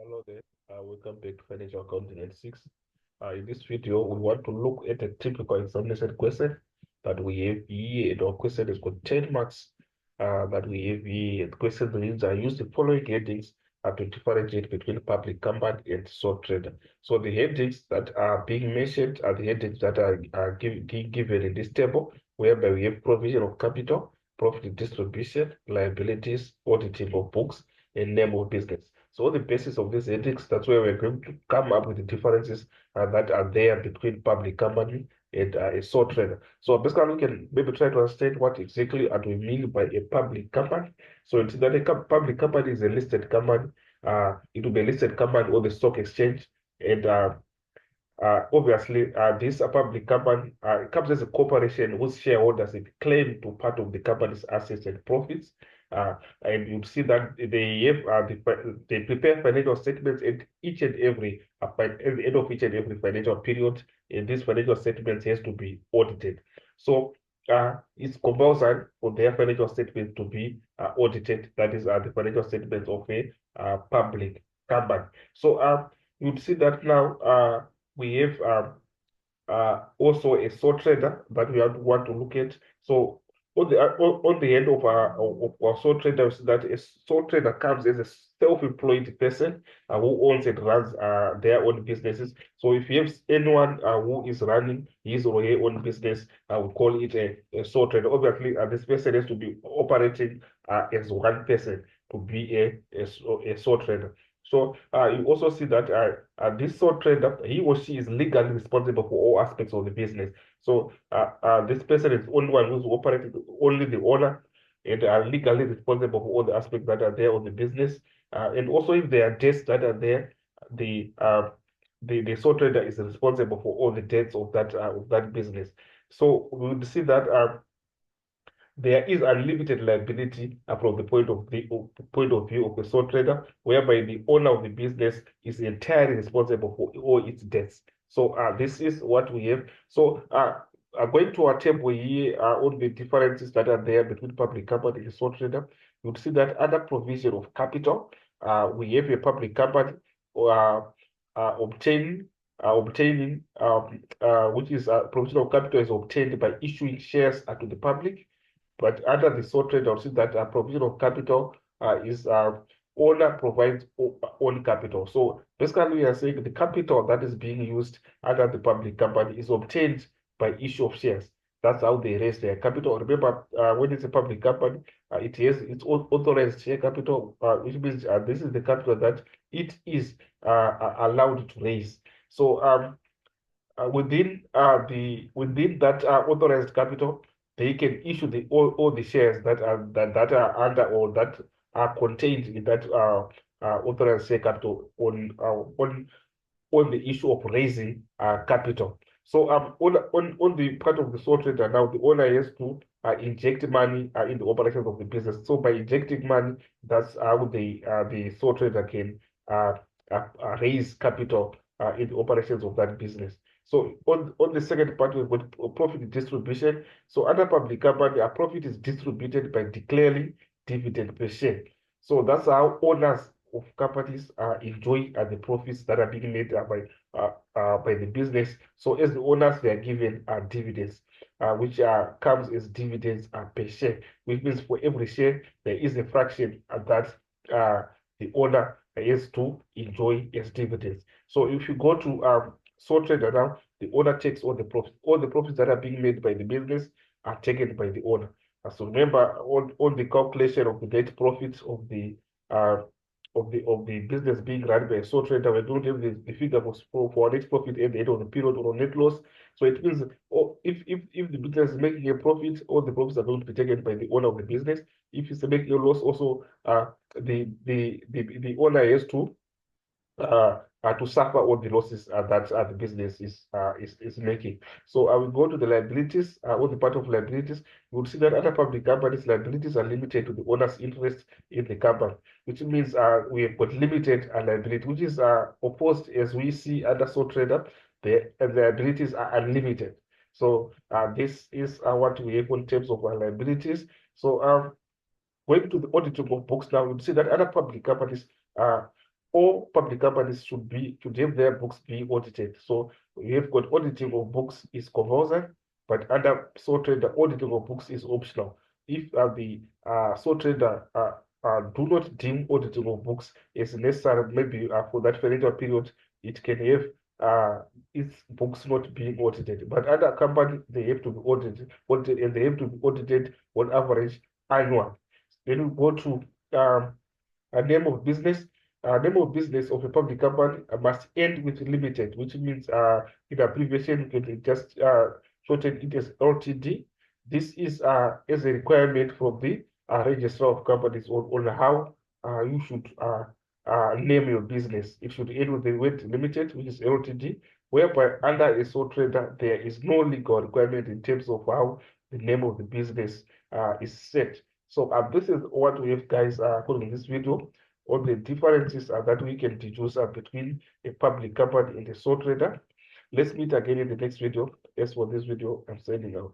Hello there. Welcome back to Financial Accounting at 6. In this video, we want to look at a typical examination question that we have here. And our question has got 10 marks that we have here. The question reads, I use the following headings to differentiate between public company and sole trader. So the headings that are being mentioned are the headings that are given in this table, whereby we have provision of capital, profit distribution, liabilities, auditing of books, and name of business. So on the basis of these ethics, that's where we're going to come up with the differences that are there between public company and a sole trader. So basically, we can maybe try to understand what exactly do we mean by a public company. So it's that a public company is a listed company. It will be a listed company on the stock exchange, and obviously, this public company comes as a corporation whose shareholders claim to part of the company's assets and profits. And you see that they have they prepare financial statements at each and every at the end of each and every financial period, and these financial statements has to be audited. So it's compulsory for their financial statements to be audited. That is the financial statements of a public company. So you'd see that now. We have also a sole trader that we want to look at. So on the end of our sole traders, that a sole trader comes as a self-employed person who owns and runs their own businesses. So if you have anyone who is running his or her own business, I would call it a sole trader. Obviously, this person has to be operating as one person to be a sole trader. So you also see that this sole trader, he or she is legally responsible for all aspects of the business. So this person is the only one who's operating, only the owner, and are legally responsible for all the aspects that are there on the business. And also, if there are debts that are there, the sole trader is responsible for all the debts of that business. So we would see that there is unlimited liability from the point of view of the sole trader, whereby the owner of the business is entirely responsible for all its debts. So this is what we have. So going to our table here on the differences that are there between public company and sole trader, you'd see that under provision of capital, we have a public company obtaining which is provision of capital is obtained by issuing shares to the public. But under the sole trader, you'll see that provision of capital is owner provides own capital. So basically, we are saying the capital that is being used under the public company is obtained by issue of shares. That's how they raise their capital. Remember, when it's a public company, it has its own authorized share capital, which means this is the capital that it is allowed to raise. So within that authorized capital, they can issue all the shares that are under or that are contained in that authorized share capital on the issue of raising capital. So on the part of the sole trader now, the owner has to inject money in the operations of the business. So by injecting money, that's how the sole trader can raise capital in the operations of that business. So on the second part, we've got profit distribution. So under public company, a profit is distributed by declaring dividend per share. So that's how owners of companies enjoy the profits that are being made by the business. So as the owners, they are given dividends, which comes as dividends per share, which means for every share, there is a fraction that the owner has to enjoy as dividends. So if you go to sole trader now, the owner takes all the profits. All the profits that are being made by the business are taken by the owner. So remember, on the calculation of the net profits uh, of the business being run by a sole trader, we don't have the figure for net profit at the end of the period or net loss. So it means if the business is making a profit, all the profits are going to be taken by the owner of the business. If it's making a loss, also the owner has to suffer all the losses that the business is making. So I will go to the liabilities. On the part of liabilities, you will see that other public companies' liabilities are limited to the owner's interest in the company, which means we have got limited liability, which is opposed as we see under sole trader. The liabilities are unlimited. So this is what we have in terms of our liabilities. So going to the auditing of books now, you'll see that other public companies all public companies should have their books be audited. So we have got auditing of books is compulsory, but under sole trader, auditing of books is optional. If the sole trader do not deem auditing of books as necessary, maybe for that financial period, it can have its books not being audited. But other companies, they have to be audited, and they have to be audited on average annual. Then we go to a name of business. Name of business of a public company must end with limited, which means in abbreviation you can just shorten it as LTD. This is as a requirement from the registrar of companies on how you should name your business. It should end with the word limited, which is LTD, whereby under a sole trader there is no legal requirement in terms of how the name of the business is set. So this is what we have, guys, in this video. All the differences that we can deduce between a public company and a sole trader. Let's meet again in the next video. As for this video, I'm signing out.